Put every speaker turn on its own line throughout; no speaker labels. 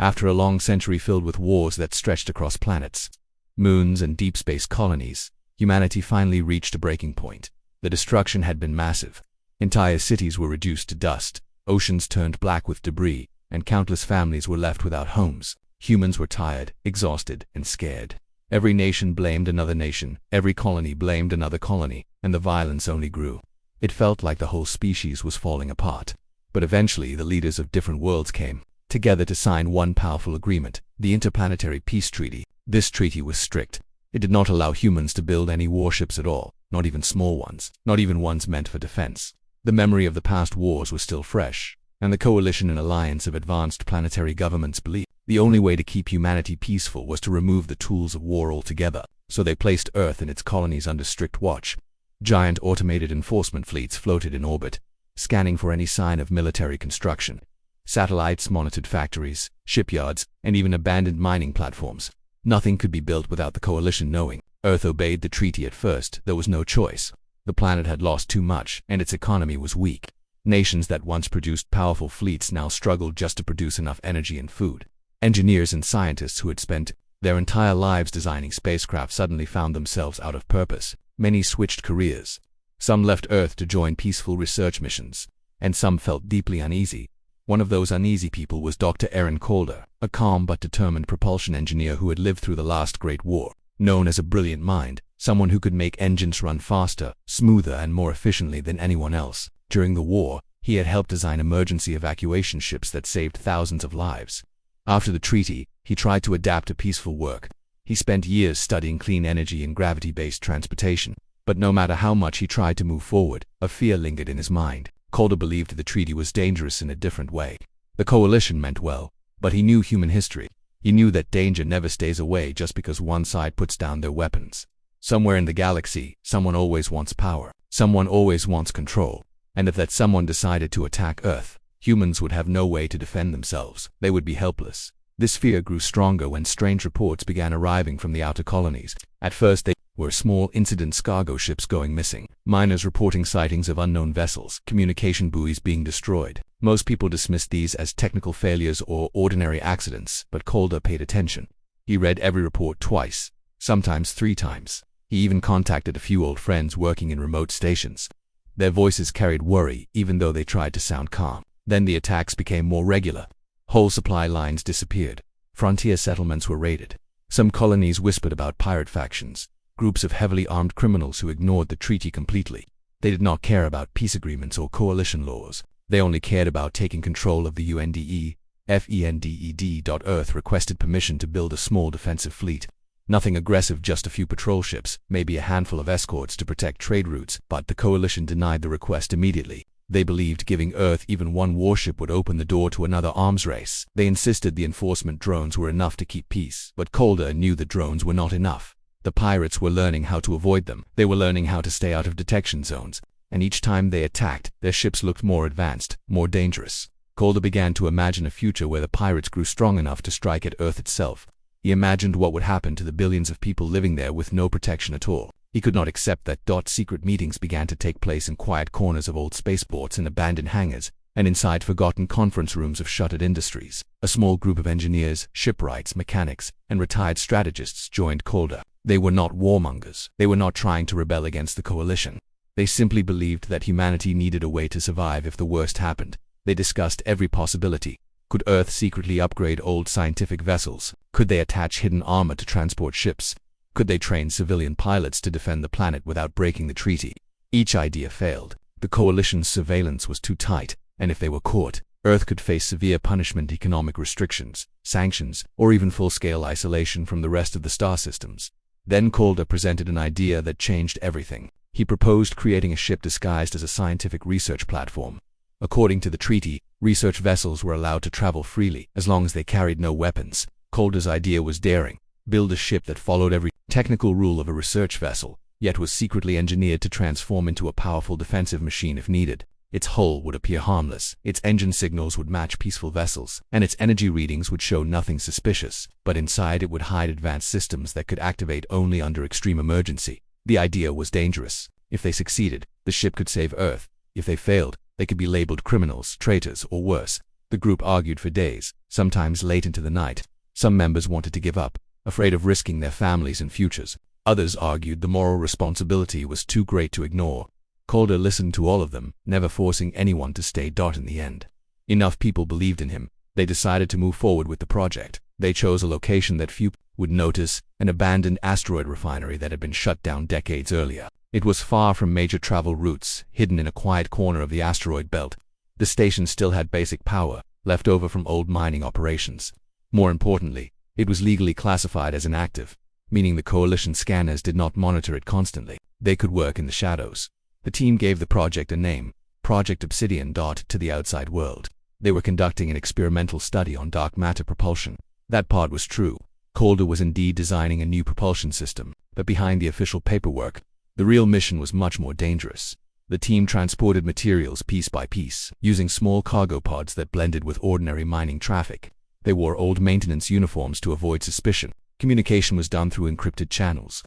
After a long century filled with wars that stretched across planets, moons, and deep space colonies, humanity finally reached a breaking point. The destruction had been massive. Entire cities were reduced to dust, oceans turned black with debris, and countless families were left without homes. Humans were tired, exhausted, and scared. Every nation blamed another nation, every colony blamed another colony, and the violence only grew. It felt like the whole species was falling apart. But eventually the leaders of different worlds came together to sign one powerful agreement, the Interplanetary Peace Treaty. This treaty was strict. It did not allow humans to build any warships at all, not even small ones, not even ones meant for defense. The memory of the past wars was still fresh, and the coalition and alliance of advanced planetary governments believed the only way to keep humanity peaceful was to remove the tools of war altogether. So they placed Earth and its colonies under strict watch. Giant automated enforcement fleets floated in orbit, scanning for any sign of military construction. Satellites monitored factories, shipyards, and even abandoned mining platforms. Nothing could be built without the coalition knowing. Earth obeyed the treaty at first. There was no choice. The planet had lost too much, and its economy was weak. Nations that once produced powerful fleets now struggled just to produce enough energy and food. Engineers and scientists who had spent their entire lives designing spacecraft suddenly found themselves out of purpose. Many switched careers. Some left Earth to join peaceful research missions, and some felt deeply uneasy. One of those uneasy people was Dr. Aaron Calder, a calm but determined propulsion engineer who had lived through the last Great War. Known as a brilliant mind, someone who could make engines run faster, smoother, and more efficiently than anyone else. During the war, he had helped design emergency evacuation ships that saved thousands of lives. After the treaty, he tried to adapt to peaceful work. He spent years studying clean energy and gravity-based transportation. But no matter how much he tried to move forward, a fear lingered in his mind. Calder believed the treaty was dangerous in a different way. The coalition meant well, but he knew human history. He knew that danger never stays away just because one side puts down their weapons. Somewhere in the galaxy, someone always wants power. Someone always wants control. And if that someone decided to attack Earth, humans would have no way to defend themselves. They would be helpless. This fear grew stronger when strange reports began arriving from the outer colonies. At first they were small incidents, cargo ships going missing, miners reporting sightings of unknown vessels, communication buoys being destroyed. Most people dismissed these as technical failures or ordinary accidents, but Calder paid attention. He read every report twice, sometimes 3 times. He even contacted a few old friends working in remote stations. Their voices carried worry, even though they tried to sound calm. Then the attacks became more regular. Whole supply lines disappeared. Frontier settlements were raided. Some colonies whispered about pirate factions, groups of heavily armed criminals who ignored the treaty completely. They did not care about peace agreements or coalition laws. They only cared about taking control of the UNDE. FENDED. Earth requested permission to build a small defensive fleet. Nothing aggressive, just a few patrol ships, maybe a handful of escorts to protect trade routes, but the coalition denied the request immediately. They believed giving Earth even one warship would open the door to another arms race. They insisted the enforcement drones were enough to keep peace, but Calder knew the drones were not enough. The pirates were learning how to avoid them. They were learning how to stay out of detection zones, and each time they attacked, their ships looked more advanced, more dangerous. Calder began to imagine a future where the pirates grew strong enough to strike at Earth itself. He imagined what would happen to the billions of people living there with no protection at all. He could not accept that. Secret meetings began to take place in quiet corners of old spaceports and abandoned hangars, and inside forgotten conference rooms of shuttered industries. A small group of engineers, shipwrights, mechanics, and retired strategists joined Calder. They were not warmongers. They were not trying to rebel against the coalition. They simply believed that humanity needed a way to survive if the worst happened. They discussed every possibility. Could Earth secretly upgrade old scientific vessels? Could they attach hidden armor to transport ships? Could they train civilian pilots to defend the planet without breaking the treaty? Each idea failed. The coalition's surveillance was too tight, and if they were caught, Earth could face severe punishment, economic restrictions, sanctions, or even full-scale isolation from the rest of the star systems. Then Calder presented an idea that changed everything. He proposed creating a ship disguised as a scientific research platform. According to the treaty, research vessels were allowed to travel freely as long as they carried no weapons. Calder's idea was daring. Build a ship that followed every technical rule of a research vessel, yet was secretly engineered to transform into a powerful defensive machine if needed. Its hull would appear harmless, its engine signals would match peaceful vessels, and its energy readings would show nothing suspicious. But inside it would hide advanced systems that could activate only under extreme emergency. The idea was dangerous. If they succeeded, the ship could save Earth. If they failed, they could be labeled criminals, traitors, or worse. The group argued for days, sometimes late into the night. Some members wanted to give up, afraid of risking their families and futures. Others argued the moral responsibility was too great to ignore. Calder listened to all of them, never forcing anyone to stay. In the end, enough people believed in him. They decided to move forward with the project. They chose a location that few would notice, an abandoned asteroid refinery that had been shut down decades earlier. It was far from major travel routes, hidden in a quiet corner of the asteroid belt. The station still had basic power, left over from old mining operations. More importantly, it was legally classified as inactive, meaning the Coalition scanners did not monitor it constantly. They could work in the shadows. The team gave the project a name, Project Obsidian. To the outside world, they were conducting an experimental study on dark matter propulsion. That part was true. Calder was indeed designing a new propulsion system, but behind the official paperwork, the real mission was much more dangerous. The team transported materials piece by piece, using small cargo pods that blended with ordinary mining traffic. They wore old maintenance uniforms to avoid suspicion. Communication was done through encrypted channels.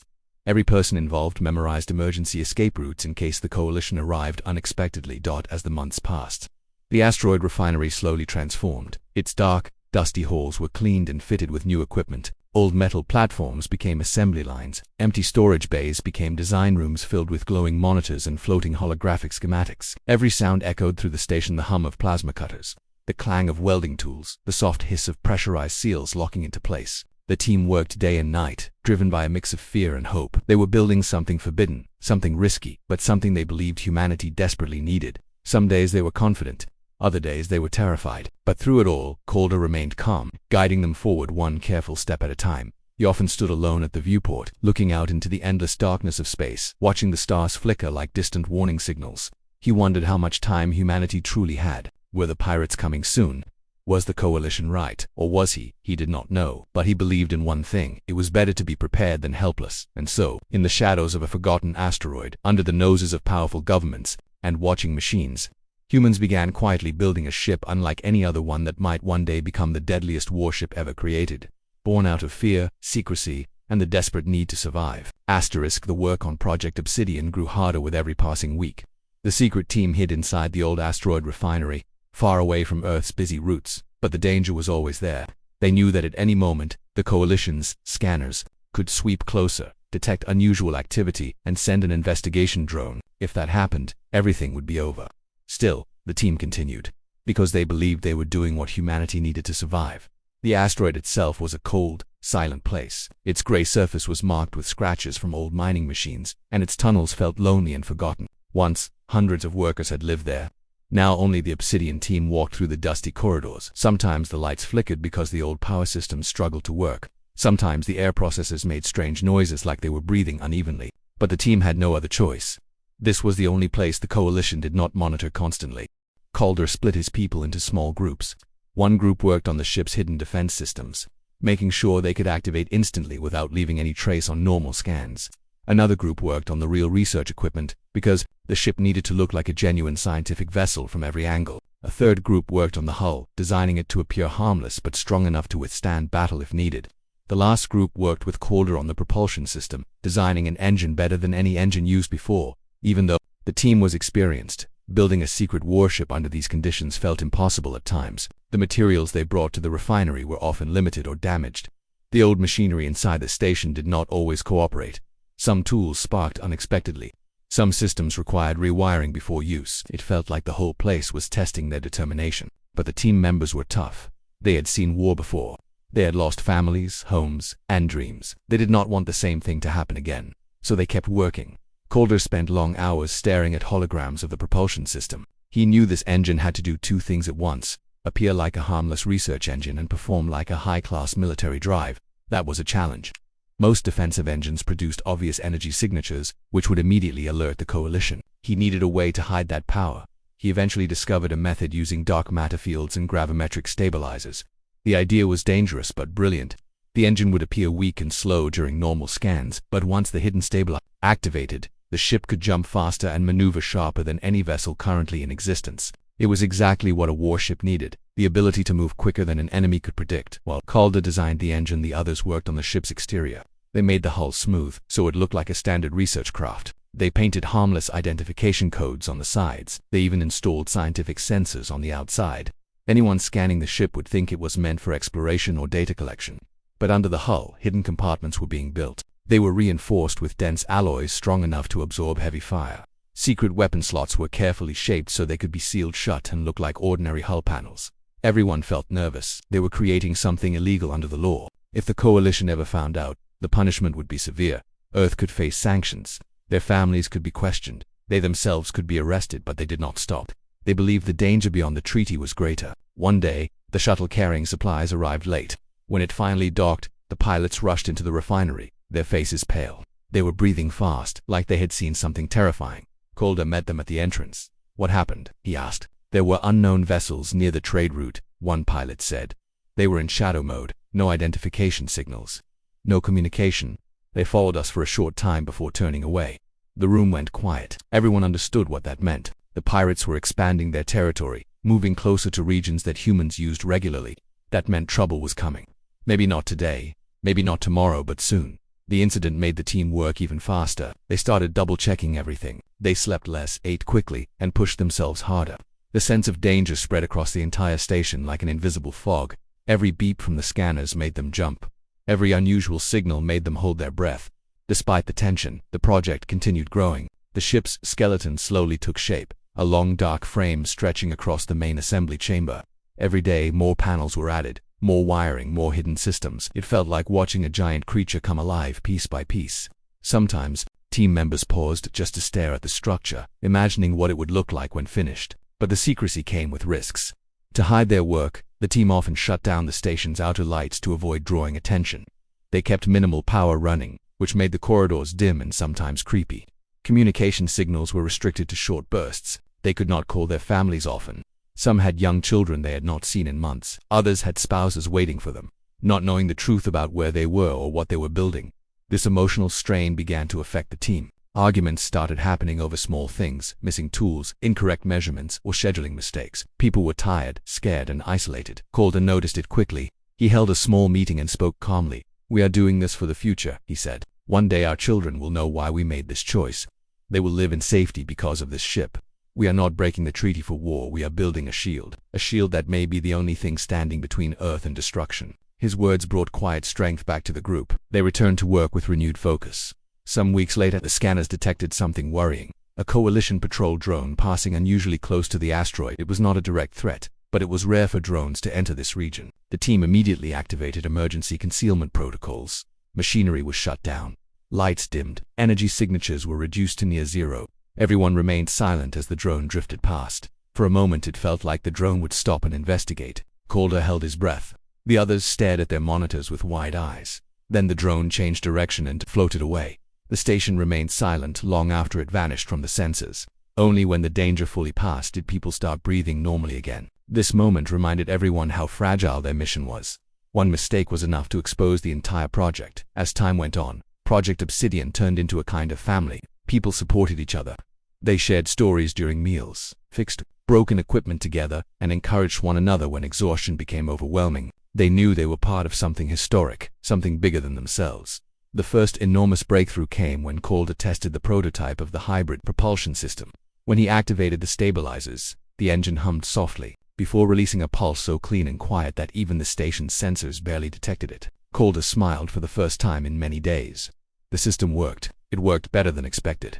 Every person involved memorized emergency escape routes in case the Coalition arrived unexpectedly. As the months passed, the asteroid refinery slowly transformed. Its dark, dusty halls were cleaned and fitted with new equipment. Old metal platforms became assembly lines. Empty storage bays became design rooms filled with glowing monitors and floating holographic schematics. Every sound echoed through the station: the hum of plasma cutters, the clang of welding tools, the soft hiss of pressurized seals locking into place. The team worked day and night, driven by a mix of fear and hope. They were building something forbidden, something risky, but something they believed humanity desperately needed. Some days they were confident. Other days they were terrified. But through it all, Calder remained calm, guiding them forward one careful step at a time. He often stood alone at the viewport, looking out into the endless darkness of space, watching the stars flicker like distant warning signals. He wondered how much time humanity truly had. Were the pirates coming soon? Was the Coalition right? Or was he? He did not know. But he believed in one thing: it was better to be prepared than helpless. And so, in the shadows of a forgotten asteroid, under the noses of powerful governments and watching machines, humans began quietly building a ship unlike any other one that might one day become the deadliest warship ever created. Born out of fear, secrecy, and the desperate need to survive. The work on Project Obsidian grew harder with every passing week. The secret team hid inside the old asteroid refinery, far away from Earth's busy routes, but the danger was always there. They knew that at any moment, the Coalition's scanners could sweep closer, detect unusual activity, and send an investigation drone. If that happened, everything would be over. Still, the team continued, because they believed they were doing what humanity needed to survive. The asteroid itself was a cold, silent place. Its gray surface was marked with scratches from old mining machines, and its tunnels felt lonely and forgotten. Once, hundreds of workers had lived there. Now only the Obsidian team walked through the dusty corridors. Sometimes the lights flickered because the old power systems struggled to work. Sometimes the air processors made strange noises like they were breathing unevenly. But the team had no other choice. This was the only place the Coalition did not monitor constantly. Calder split his people into small groups. One group worked on the ship's hidden defense systems, making sure they could activate instantly without leaving any trace on normal scans. Another group worked on the real research equipment, because the ship needed to look like a genuine scientific vessel from every angle. A third group worked on the hull, designing it to appear harmless but strong enough to withstand battle if needed. The last group worked with Calder on the propulsion system, designing an engine better than any engine used before. Even though the team was experienced, building a secret warship under these conditions felt impossible at times. The materials they brought to the refinery were often limited or damaged. The old machinery inside the station did not always cooperate. Some tools sparked unexpectedly. Some systems required rewiring before use. It felt like the whole place was testing their determination. But the team members were tough. They had seen war before. They had lost families, homes, and dreams. They did not want the same thing to happen again. So they kept working. Calder spent long hours staring at holograms of the propulsion system. He knew this engine had to do two things at once: appear like a harmless research engine and perform like a high-class military drive. That was a challenge. Most defensive engines produced obvious energy signatures, which would immediately alert the Coalition. He needed a way to hide that power. He eventually discovered a method using dark matter fields and gravimetric stabilizers. The idea was dangerous but brilliant. The engine would appear weak and slow during normal scans, but once the hidden stabilizer activated, the ship could jump faster and maneuver sharper than any vessel currently in existence. It was exactly what a warship needed, the ability to move quicker than an enemy could predict. While Calder designed the engine, the others worked on the ship's exterior. They made the hull smooth, so it looked like a standard research craft. They painted harmless identification codes on the sides. They even installed scientific sensors on the outside. Anyone scanning the ship would think it was meant for exploration or data collection. But under the hull, hidden compartments were being built. They were reinforced with dense alloys strong enough to absorb heavy fire. Secret weapon slots were carefully shaped so they could be sealed shut and look like ordinary hull panels. Everyone felt nervous. They were creating something illegal under the law. If the Coalition ever found out, the punishment would be severe. Earth could face sanctions. Their families could be questioned. They themselves could be arrested, but they did not stop. They believed the danger beyond the treaty was greater. One day, the shuttle carrying supplies arrived late. When it finally docked, the pilots rushed into the refinery, their faces pale. They were breathing fast, like they had seen something terrifying. Calder met them at the entrance. "What happened?" he asked. "There were unknown vessels near the trade route," one pilot said. "They were in shadow mode, no identification signals, no communication. They followed us for a short time before turning away." The room went quiet. Everyone understood what that meant. The pirates were expanding their territory, moving closer to regions that humans used regularly. That meant trouble was coming. Maybe not today, maybe not tomorrow, but soon. The incident made the team work even faster. They started double-checking everything. They slept less, ate quickly, and pushed themselves harder. The sense of danger spread across the entire station like an invisible fog. Every beep from the scanners made them jump. Every unusual signal made them hold their breath. Despite the tension, the project continued growing. The ship's skeleton slowly took shape, a long dark frame stretching across the main assembly chamber. Every day, more panels were added, more wiring, more hidden systems. It felt like watching a giant creature come alive piece by piece. Sometimes, team members paused just to stare at the structure, imagining what it would look like when finished. But the secrecy came with risks. To hide their work, the team often shut down the station's outer lights to avoid drawing attention. They kept minimal power running, which made the corridors dim and sometimes creepy. Communication signals were restricted to short bursts. They could not call their families often. Some had young children they had not seen in months. Others had spouses waiting for them, not knowing the truth about where they were or what they were building. This emotional strain began to affect the team. Arguments started happening over small things, missing tools, incorrect measurements, or scheduling mistakes. People were tired, scared, and isolated. Calder noticed it quickly. He held a small meeting and spoke calmly. "We are doing this for the future," he said. "One day our children will know why we made this choice. They will live in safety because of this ship. We are not breaking the treaty for war, we are building a shield that may be the only thing standing between Earth and destruction." His words brought quiet strength back to the group. They returned to work with renewed focus. Some weeks later, the scanners detected something worrying. A Coalition patrol drone passing unusually close to the asteroid. It was not a direct threat, but it was rare for drones to enter this region. The team immediately activated emergency concealment protocols. Machinery was shut down. Lights dimmed. Energy signatures were reduced to near zero. Everyone remained silent as the drone drifted past. For a moment it felt like the drone would stop and investigate. Calder held his breath. The others stared at their monitors with wide eyes. Then the drone changed direction and floated away. The station remained silent long after it vanished from the sensors. Only when the danger fully passed did people start breathing normally again. This moment reminded everyone how fragile their mission was. One mistake was enough to expose the entire project. As time went on, Project Obsidian turned into a kind of family. People supported each other. They shared stories during meals, fixed broken equipment together, and encouraged one another when exhaustion became overwhelming. They knew they were part of something historic, something bigger than themselves. The first enormous breakthrough came when Calder tested the prototype of the hybrid propulsion system. When he activated the stabilizers, the engine hummed softly, before releasing a pulse so clean and quiet that even the station's sensors barely detected it. Calder smiled for the first time in many days. The system worked. It worked better than expected.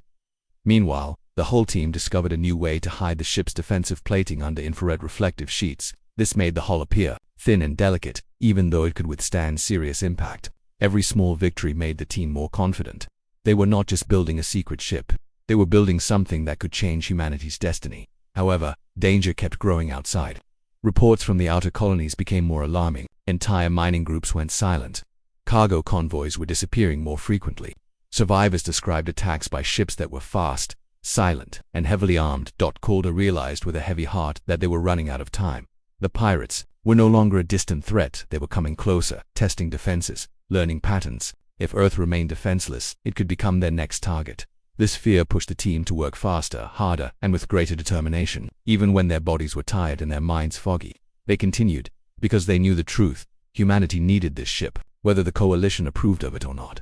Meanwhile, the whole team discovered a new way to hide the ship's defensive plating under infrared reflective sheets. This made the hull appear thin and delicate, even though it could withstand serious impact. Every small victory made the team more confident. They were not just building a secret ship. They were building something that could change humanity's destiny. However, danger kept growing outside. Reports from the outer colonies became more alarming. Entire mining groups went silent. Cargo convoys were disappearing more frequently. Survivors described attacks by ships that were fast, silent, and heavily armed. Calder realized with a heavy heart that they were running out of time. The pirates were no longer a distant threat. They were coming closer, testing defenses, learning patterns. If Earth remained defenseless, it could become their next target. This fear pushed the team to work faster, harder, and with greater determination. Even when their bodies were tired and their minds foggy, they continued, because they knew the truth. Humanity needed this ship, whether the Coalition approved of it or not.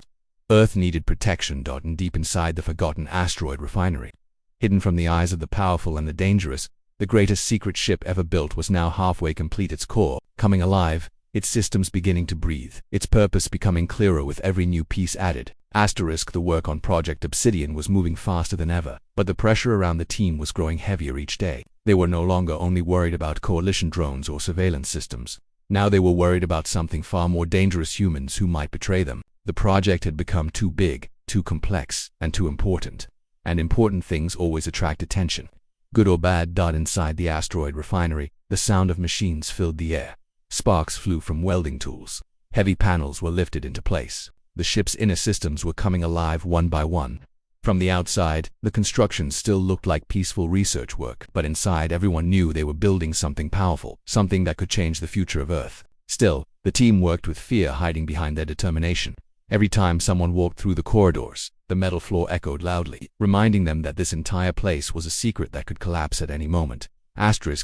Earth needed protection. And deep inside the forgotten asteroid refinery, hidden from the eyes of the powerful and the dangerous, The greatest secret ship ever built was now halfway complete, its core coming alive, its systems beginning to breathe, its purpose becoming clearer with every new piece added. The work on Project Obsidian was moving faster than ever, but the pressure around the team was growing heavier each day. They were no longer only worried about coalition drones or surveillance systems. Now they were worried about something far more dangerous: humans who might betray them. The project had become too big, too complex, and too important. And important things always attract attention. Good or bad. Inside the asteroid refinery, the sound of machines filled the air. Sparks flew from welding tools. Heavy panels were lifted into place. The ship's inner systems were coming alive one by one. From the outside, the construction still looked like peaceful research work, but inside everyone knew they were building something powerful, something that could change the future of Earth. Still, the team worked with fear hiding behind their determination. Every time someone walked through the corridors, the metal floor echoed loudly, reminding them that this entire place was a secret that could collapse at any moment.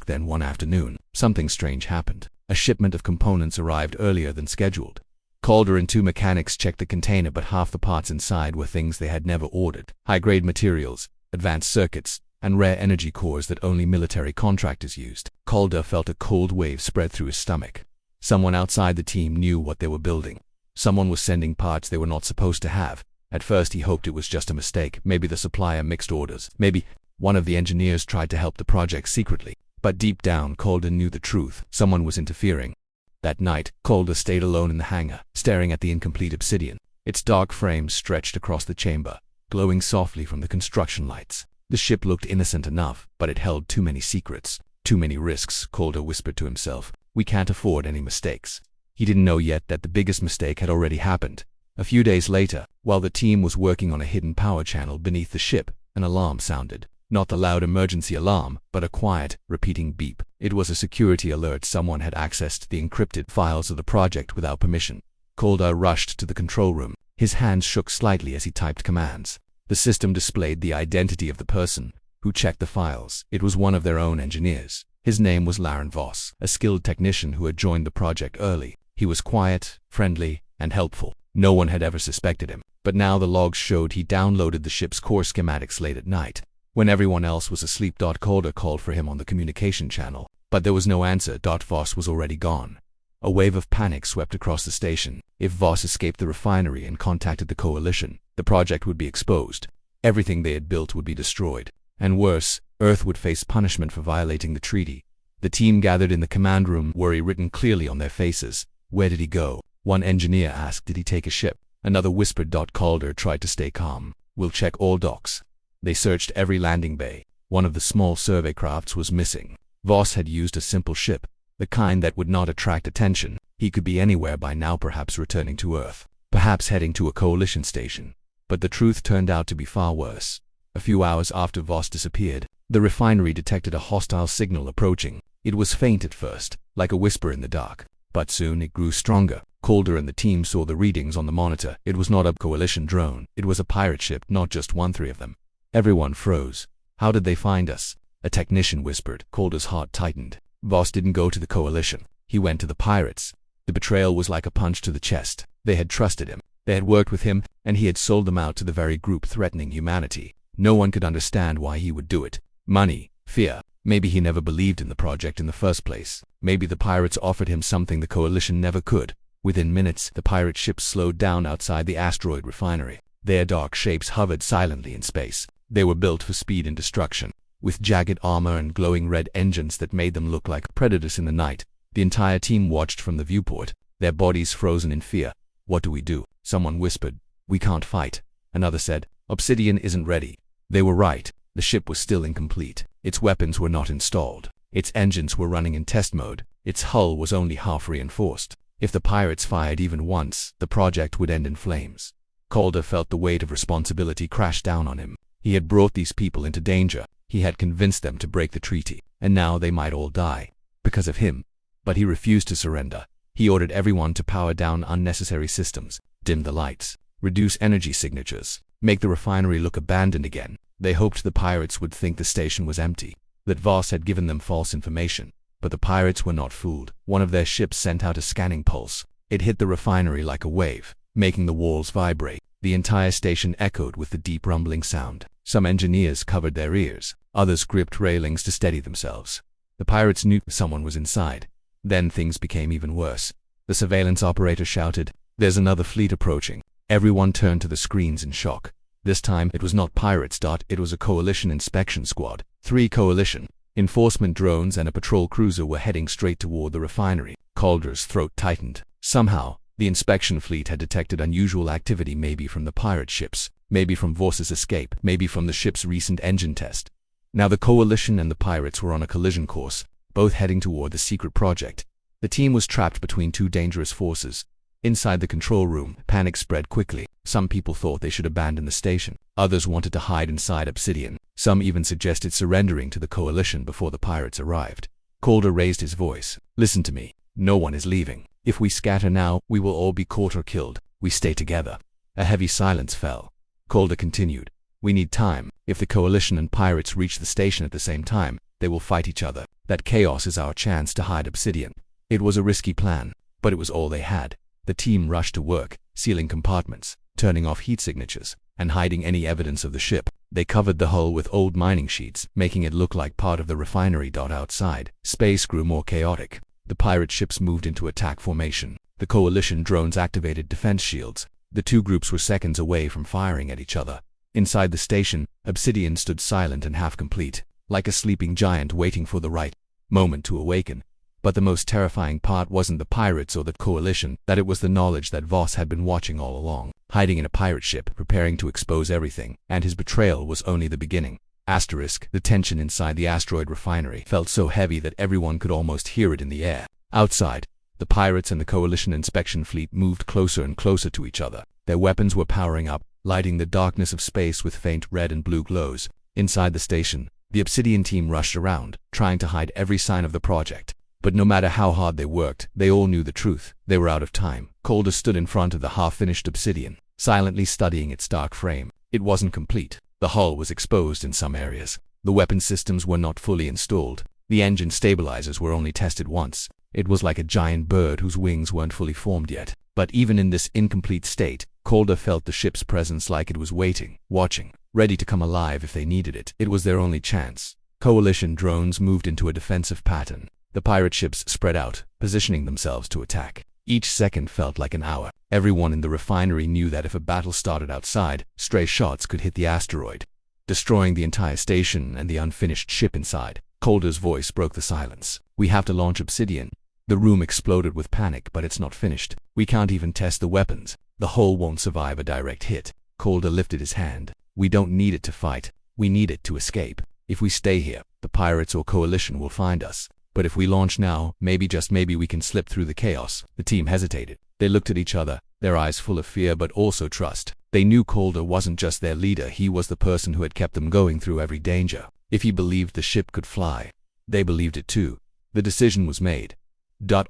Then one afternoon, something strange happened. A shipment of components arrived earlier than scheduled. Calder and two mechanics checked the container, but half the parts inside were things they had never ordered. High-grade materials, advanced circuits, and rare energy cores that only military contractors used. Calder felt a cold wave spread through his stomach. Someone outside the team knew what they were building. Someone was sending parts they were not supposed to have. At first he hoped it was just a mistake. Maybe the supplier mixed orders. Maybe one of the engineers tried to help the project secretly. But deep down, Calder knew the truth. Someone was interfering. That night, Calder stayed alone in the hangar, staring at the incomplete Obsidian. Its dark frame stretched across the chamber, glowing softly from the construction lights. The ship looked innocent enough, but it held too many secrets, too many risks. Calder whispered to himself, "We can't afford any mistakes." He didn't know yet that the biggest mistake had already happened. A few days later, while the team was working on a hidden power channel beneath the ship, an alarm sounded. Not the loud emergency alarm, but a quiet, repeating beep. It was a security alert. Someone had accessed the encrypted files of the project without permission. Calder rushed to the control room. His hands shook slightly as he typed commands. The system displayed the identity of the person who checked the files. It was one of their own engineers. His name was Laren Voss, a skilled technician who had joined the project early. He was quiet, friendly, and helpful. No one had ever suspected him, but now the logs showed he downloaded the ship's core schematics late at night. When everyone else was asleep, Calder called for him on the communication channel, but there was no answer. Voss was already gone. A wave of panic swept across the station. If Voss escaped the refinery and contacted the coalition, the project would be exposed. Everything they had built would be destroyed. And worse, Earth would face punishment for violating the treaty. The team gathered in the command room, worry written clearly on their faces. Where did he go? One engineer asked. Did he take a ship? Another whispered. Calder tried to stay calm. We'll check all docks. They searched every landing bay. One of the small survey crafts was missing. Voss had used a simple ship, the kind that would not attract attention. He could be anywhere by now, perhaps returning to Earth, perhaps heading to a coalition station. But the truth turned out to be far worse. A few hours after Voss disappeared, the refinery detected a hostile signal approaching. It was faint at first, like a whisper in the dark, but soon it grew stronger. Calder and the team saw the readings on the monitor. It was not a coalition drone. It was a pirate ship, not just one, three of them. Everyone froze. How did they find us? A technician whispered. Calder's heart tightened. Voss didn't go to the coalition. He went to the pirates. The betrayal was like a punch to the chest. They had trusted him. They had worked with him, and he had sold them out to the very group threatening humanity. No one could understand why he would do it. Money, fear. Maybe he never believed in the project in the first place. Maybe the pirates offered him something the coalition never could. Within minutes, the pirate ships slowed down outside the asteroid refinery. Their dark shapes hovered silently in space. They were built for speed and destruction, with jagged armor and glowing red engines that made them look like predators in the night. The entire team watched from the viewport, their bodies frozen in fear. What do we do? Someone whispered. We can't fight. Another said, Obsidian isn't ready. They were right. The ship was still incomplete. Its weapons were not installed. Its engines were running in test mode. Its hull was only half reinforced. If the pirates fired even once, the project would end in flames. Calder felt the weight of responsibility crash down on him. He had brought these people into danger. He had convinced them to break the treaty, and now they might all die because of him. But he refused to surrender. He ordered everyone to power down unnecessary systems, dim the lights, reduce energy signatures, make the refinery look abandoned again. They hoped the pirates would think the station was empty, that Voss had given them false information. But the pirates were not fooled. One of their ships sent out a scanning pulse. It hit the refinery like a wave, making the walls vibrate. The entire station echoed with the deep rumbling sound. Some engineers covered their ears. Others gripped railings to steady themselves. The pirates knew someone was inside. Then things became even worse. The surveillance operator shouted, "There's another fleet approaching." Everyone turned to the screens in shock. This time, it was not pirates. It was a coalition inspection squad. 3 coalition enforcement drones and a patrol cruiser were heading straight toward the refinery. Calder's throat tightened. Somehow, the inspection fleet had detected unusual activity, maybe from the pirate ships, maybe from Voss's escape, maybe from the ship's recent engine test. Now the coalition and the pirates were on a collision course, both heading toward the secret project. The team was trapped between 2 dangerous forces. Inside the control room, panic spread quickly. Some people thought they should abandon the station. Others wanted to hide inside Obsidian. Some even suggested surrendering to the coalition before the pirates arrived. Calder raised his voice. "Listen to me. No one is leaving. If we scatter now, we will all be caught or killed. We stay together." A heavy silence fell. Calder continued. "We need time. If the coalition and pirates reach the station at the same time, they will fight each other. That chaos is our chance to hide Obsidian." It was a risky plan, but it was all they had. The team rushed to work, sealing compartments, turning off heat signatures, and hiding any evidence of the ship. They covered the hull with old mining sheets, making it look like part of the refinery. Outside, space grew more chaotic. The pirate ships moved into attack formation. The coalition drones activated defense shields. The 2 groups were seconds away from firing at each other. Inside the station, Obsidian stood silent and half-complete, like a sleeping giant waiting for the right moment to awaken. But the most terrifying part wasn't the pirates or the coalition, that it was the knowledge that Voss had been watching all along, hiding in a pirate ship, preparing to expose everything, and his betrayal was only the beginning. The tension inside the asteroid refinery felt so heavy that everyone could almost hear it in the air. Outside, the pirates and the coalition inspection fleet moved closer and closer to each other. Their weapons were powering up, lighting the darkness of space with faint red and blue glows. Inside the station, the Obsidian team rushed around, trying to hide every sign of the project. But no matter how hard they worked, they all knew the truth. They were out of time. Calder stood in front of the half-finished Obsidian, silently studying its dark frame. It wasn't complete. The hull was exposed in some areas. The weapon systems were not fully installed. The engine stabilizers were only tested once. It was like a giant bird whose wings weren't fully formed yet. But even in this incomplete state, Calder felt the ship's presence, like it was waiting, watching, ready to come alive if they needed it. It was their only chance. Coalition drones moved into a defensive pattern. The pirate ships spread out, positioning themselves to attack. Each second felt like an hour. Everyone in the refinery knew that if a battle started outside, stray shots could hit the asteroid, destroying the entire station and the unfinished ship inside. Calder's voice broke the silence. "We have to launch Obsidian." The room exploded with panic. "But it's not finished. We can't even test the weapons. The hull won't survive a direct hit." Calder lifted his hand. "We don't need it to fight. We need it to escape. If we stay here, the pirates or coalition will find us. But if we launch now, maybe, just maybe, we can slip through the chaos." The team hesitated. They looked at each other, their eyes full of fear but also trust. They knew Calder wasn't just their leader. He was the person who had kept them going through every danger. If he believed the ship could fly, they believed it too. The decision was made.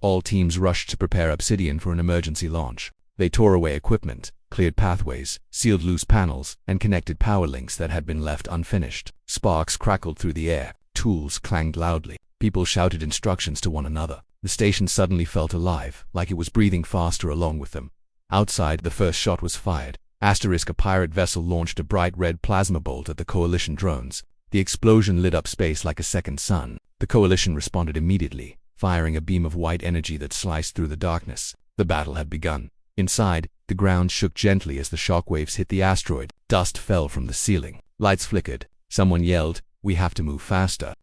All teams rushed to prepare Obsidian for an emergency launch. They tore away equipment, cleared pathways, sealed loose panels, and connected power links that had been left unfinished. Sparks crackled through the air. Tools clanged loudly. People shouted instructions to one another. The station suddenly felt alive, like it was breathing faster along with them. Outside, the first shot was fired. A pirate vessel launched a bright red plasma bolt at the coalition drones. The explosion lit up space like a second sun. The coalition responded immediately, firing a beam of white energy that sliced through the darkness. The battle had begun. Inside, the ground shook gently as the shockwaves hit the asteroid. Dust fell from the ceiling. Lights flickered. Someone yelled, "We have to move faster."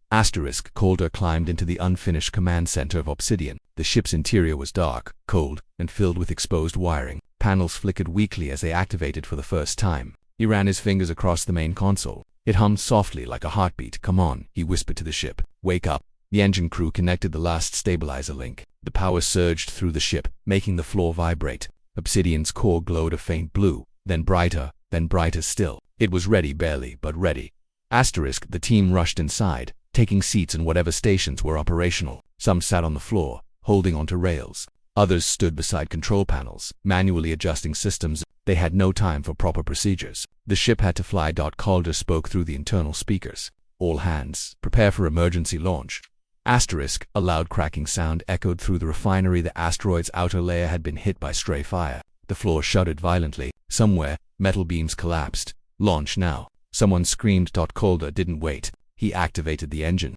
Calder climbed into the unfinished command center of Obsidian. The ship's interior was dark, cold, and filled with exposed wiring. Panels flickered weakly as they activated for the first time. He ran his fingers across the main console. It hummed softly like a heartbeat. "Come on," he whispered to the ship. "Wake up." The engine crew connected the last stabilizer link. The power surged through the ship, making the floor vibrate. Obsidian's core glowed a faint blue, then brighter still. It was ready, barely, but ready. The team rushed inside, taking seats in whatever stations were operational. Some sat on the floor, holding onto rails. Others stood beside control panels, manually adjusting systems. They had no time for proper procedures. The ship had to fly. Calder spoke through the internal speakers. "All hands, prepare for emergency launch." A loud cracking sound echoed through the refinery. The asteroid's outer layer had been hit by stray fire. The floor shuddered violently. Somewhere, metal beams collapsed. "Launch now." Someone screamed. Calder didn't wait. He activated the engine.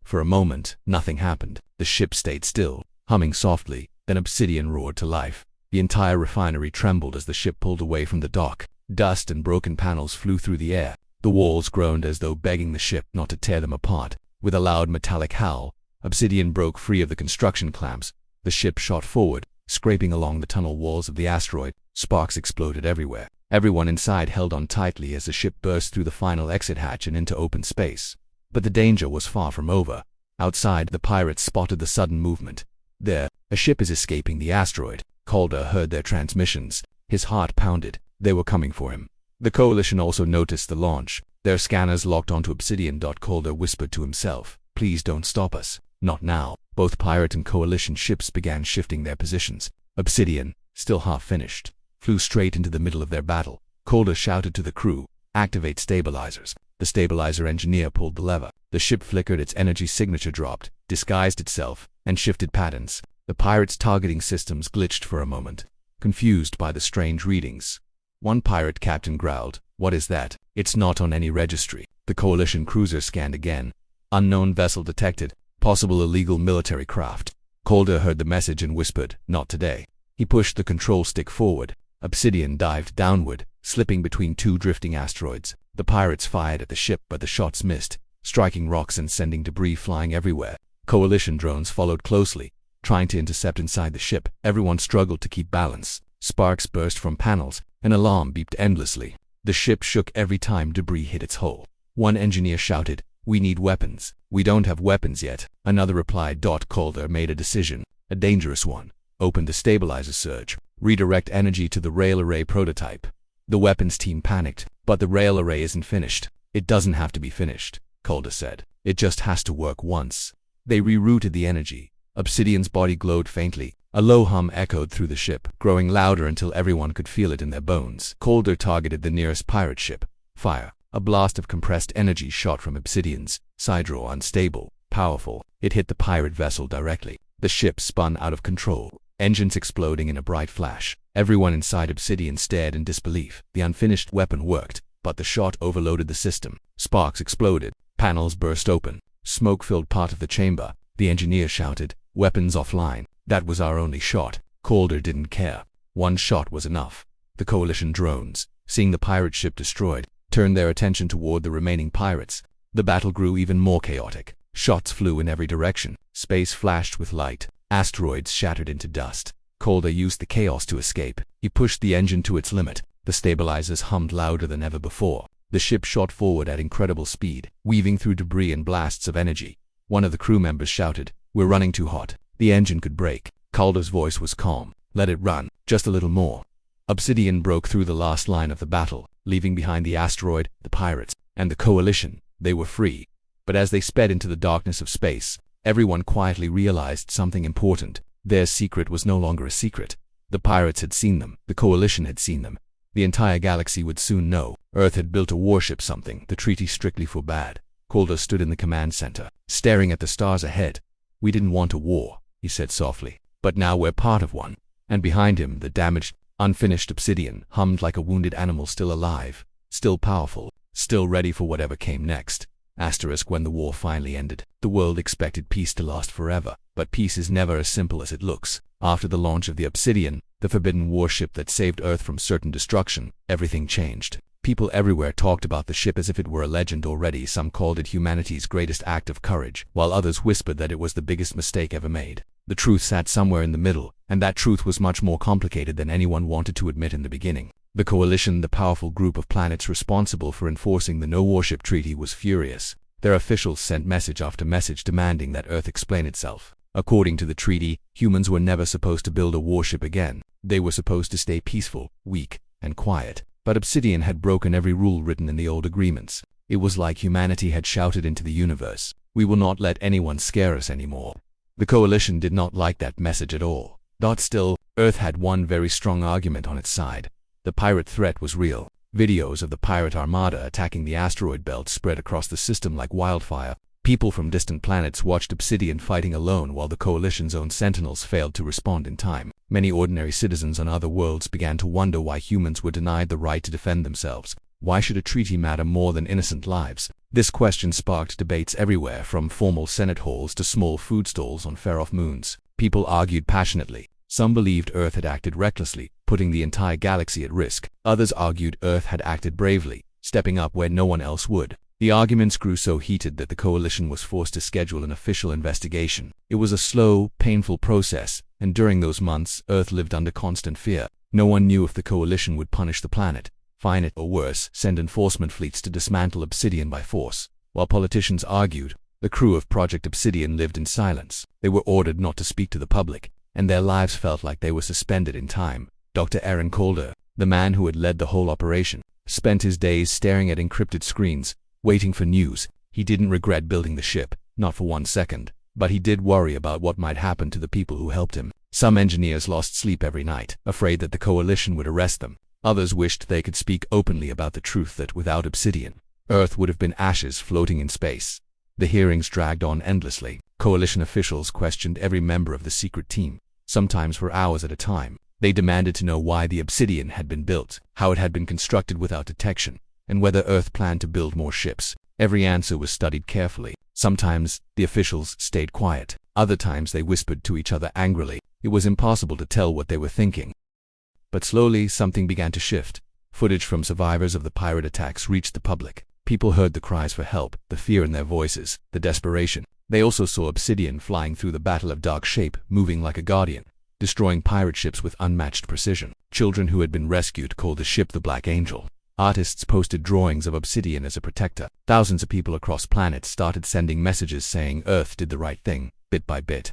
For a moment, nothing happened. The ship stayed still, humming softly. Then Obsidian roared to life. The entire refinery trembled as the ship pulled away from the dock. Dust and broken panels flew through the air. The walls groaned as though begging the ship not to tear them apart. With a loud metallic howl, Obsidian broke free of the construction clamps. The ship shot forward, scraping along the tunnel walls of the asteroid. Sparks exploded everywhere. Everyone inside held on tightly as the ship burst through the final exit hatch and into open space. But the danger was far from over. Outside, the pirates spotted the sudden movement. There, a ship is escaping the asteroid. Calder heard their transmissions. His heart pounded. They were coming for him. The Coalition also noticed the launch. Their scanners locked onto Obsidian. Calder whispered to himself, "Please don't stop us. Not now." Both pirate and Coalition ships began shifting their positions. Obsidian, still half finished, flew straight into the middle of their battle. Calder shouted to the crew, "Activate stabilizers." The stabilizer engineer pulled the lever. The ship flickered, its energy signature dropped, disguised itself, and shifted patterns. The pirates' targeting systems glitched for a moment, confused by the strange readings. One pirate captain growled, "What is that? It's not on any registry." The Coalition cruiser scanned again. "Unknown vessel detected. Possible illegal military craft." Calder heard the message and whispered, "Not today." He pushed the control stick forward. Obsidian dived downward, slipping between two drifting asteroids. The pirates fired at the ship, but the shots missed, striking rocks and sending debris flying everywhere. Coalition drones followed closely, trying to intercept inside the ship. Everyone struggled to keep balance. Sparks burst from panels. An alarm beeped endlessly. The ship shook every time debris hit its hull. One engineer shouted, "We need weapons." "We don't have weapons yet," another replied. Calder made a decision, a dangerous one. "Open the stabilizer surge. Redirect energy to the rail array prototype." The weapons team panicked. "But the rail array isn't finished." "It doesn't have to be finished," Calder said. "It just has to work once." They rerouted the energy. Obsidian's body glowed faintly. A low hum echoed through the ship, growing louder until everyone could feel it in their bones. Calder targeted the nearest pirate ship. Fire. A blast of compressed energy shot from Obsidian's Sidro, unstable, powerful. It hit the pirate vessel directly. The ship spun out of control, engines exploding in a bright flash. Everyone inside Obsidian stared in disbelief. The unfinished weapon worked, but the shot overloaded the system. Sparks exploded. Panels burst open. Smoke filled part of the chamber. The engineer shouted, "Weapons offline." That was our only shot. Calder didn't care. One shot was enough. The Coalition drones, seeing the pirate ship destroyed, turned their attention toward the remaining pirates. The battle grew even more chaotic. Shots flew in every direction. Space flashed with light. Asteroids shattered into dust. Calder used the chaos to escape. He pushed the engine to its limit. The stabilizers hummed louder than ever before. The ship shot forward at incredible speed, weaving through debris and blasts of energy. One of the crew members shouted, "We're running too hot. The engine could break." Calder's voice was calm. "Let it run. Just a little more." Obsidian broke through the last line of the battle, leaving behind the asteroid, the pirates, and the Coalition. They were free. But as they sped into the darkness of space, everyone quietly realized something important. Their secret was no longer a secret. The pirates had seen them. The Coalition had seen them. The entire galaxy would soon know. Earth had built a warship, something the treaty strictly forbade. Calder stood in the command center, staring at the stars ahead. "We didn't want a war," he said softly, "but now we're part of one." And behind him, the damaged, unfinished Obsidian hummed like a wounded animal, still alive, still powerful, still ready for whatever came next. When the war finally ended, the world expected peace to last forever, but peace is never as simple as it looks. After the launch of the Obsidian, the forbidden warship that saved Earth from certain destruction, everything changed. People everywhere talked about the ship as if it were a legend already. Some called it humanity's greatest act of courage, while others whispered that it was the biggest mistake ever made. The truth sat somewhere in the middle, and that truth was much more complicated than anyone wanted to admit in the beginning. The Coalition, the powerful group of planets responsible for enforcing the no-warship treaty, was furious. Their officials sent message after message demanding that Earth explain itself. According to the treaty, humans were never supposed to build a warship again. They were supposed to stay peaceful, weak, and quiet. But Obsidian had broken every rule written in the old agreements. It was like humanity had shouted into the universe, "We will not let anyone scare us anymore." The Coalition did not like that message at all. Still, Earth had one very strong argument on its side. The pirate threat was real. Videos of the pirate armada attacking the asteroid belt spread across the system like wildfire. People from distant planets watched Obsidian fighting alone while the Coalition's own sentinels failed to respond in time. Many ordinary citizens on other worlds began to wonder why humans were denied the right to defend themselves. Why should a treaty matter more than innocent lives? This question sparked debates everywhere, from formal Senate halls to small food stalls on far-off moons. People argued passionately. Some believed Earth had acted recklessly, putting the entire galaxy at risk. Others argued Earth had acted bravely, stepping up where no one else would. The arguments grew so heated that the coalition was forced to schedule an official investigation. It was a slow, painful process, and during those months, Earth lived under constant fear. No one knew if the coalition would punish the planet, fine it, or worse, send enforcement fleets to dismantle Obsidian by force. While politicians argued, the crew of Project Obsidian lived in silence. They were ordered not to speak to the public, and their lives felt like they were suspended in time. Dr. Aaron Calder, the man who had led the whole operation, spent his days staring at encrypted screens, waiting for news. He didn't regret building the ship, not for 1 second, but he did worry about what might happen to the people who helped him. Some engineers lost sleep every night, afraid that the coalition would arrest them. Others wished they could speak openly about the truth that without Obsidian, Earth would have been ashes floating in space. The hearings dragged on endlessly. Coalition officials questioned every member of the secret team, sometimes for hours at a time. They demanded to know why the Obsidian had been built, how it had been constructed without detection, and whether Earth planned to build more ships. Every answer was studied carefully. Sometimes the officials stayed quiet. Other times they whispered to each other angrily. It was impossible to tell what they were thinking. But slowly something began to shift. Footage from survivors of the pirate attacks reached the public. People heard the cries for help, the fear in their voices, the desperation. They also saw Obsidian flying through the battle of dark shape, moving like a guardian, destroying pirate ships with unmatched precision. Children who had been rescued called the ship the Black Angel. Artists posted drawings of Obsidian as a protector. Thousands of people across planets started sending messages saying Earth did the right thing, bit by bit.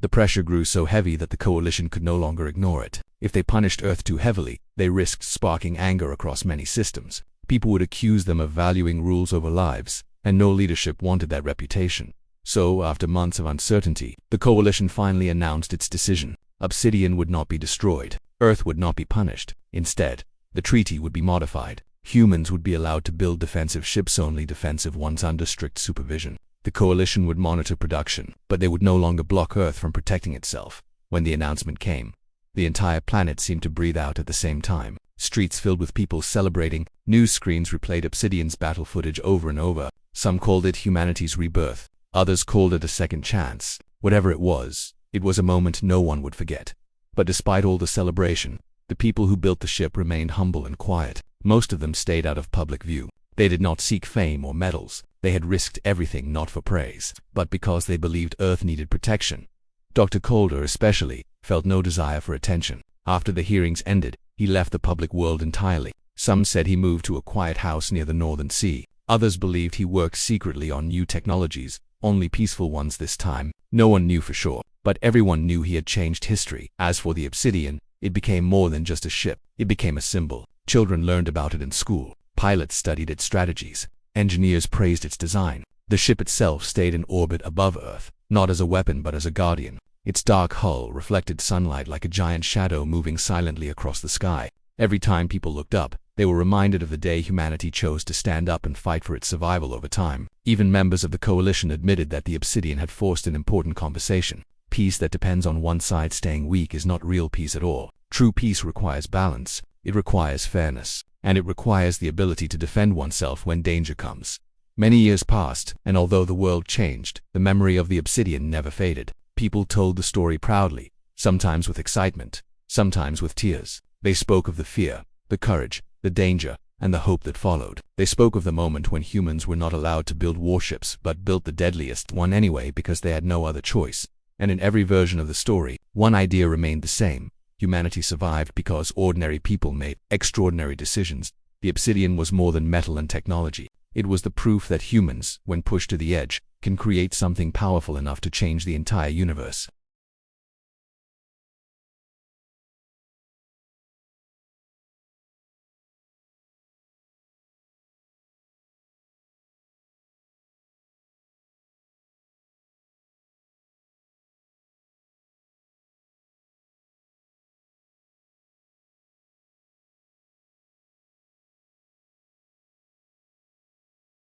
The pressure grew so heavy that the coalition could no longer ignore it. If they punished Earth too heavily, they risked sparking anger across many systems. People would accuse them of valuing rules over lives, and no leadership wanted that reputation. So, after months of uncertainty, the coalition finally announced its decision. Obsidian would not be destroyed. Earth would not be punished. Instead, the treaty would be modified. Humans would be allowed to build defensive ships, only defensive ones under strict supervision. The coalition would monitor production, but they would no longer block Earth from protecting itself. When the announcement came, the entire planet seemed to breathe out at the same time. Streets filled with people celebrating. News screens replayed Obsidian's battle footage over and over. Some called it humanity's rebirth. Others called it a second chance. Whatever it was a moment no one would forget. But despite all the celebration, the people who built the ship remained humble and quiet. Most of them stayed out of public view. They did not seek fame or medals. They had risked everything not for praise, but because they believed Earth needed protection. Dr. Calder, especially, felt no desire for attention. After the hearings ended, he left the public world entirely. Some said he moved to a quiet house near the Northern Sea. Others believed he worked secretly on new technologies, only peaceful ones this time. No one knew for sure, but everyone knew he had changed history. As for the Obsidian, it became more than just a ship. It became a symbol. Children learned about it in school. Pilots studied its strategies. Engineers praised its design. The ship itself stayed in orbit above Earth, not as a weapon but as a guardian. Its dark hull reflected sunlight like a giant shadow moving silently across the sky. Every time people looked up, they were reminded of the day humanity chose to stand up and fight for its survival over time. Even members of the coalition admitted that the Obsidian had forced an important conversation. Peace that depends on one side staying weak is not real peace at all. True peace requires balance. It requires fairness. And it requires the ability to defend oneself when danger comes. Many years passed, and although the world changed, the memory of the Obsidian never faded. People told the story proudly, sometimes with excitement, sometimes with tears. They spoke of the fear, the courage, the danger, and the hope that followed. They spoke of the moment when humans were not allowed to build warships but built the deadliest one anyway because they had no other choice. And in every version of the story, one idea remained the same. Humanity survived because ordinary people made extraordinary decisions. The Obsidian was more than metal and technology. It was the proof that humans, when pushed to the edge, can create something powerful enough to change the entire universe.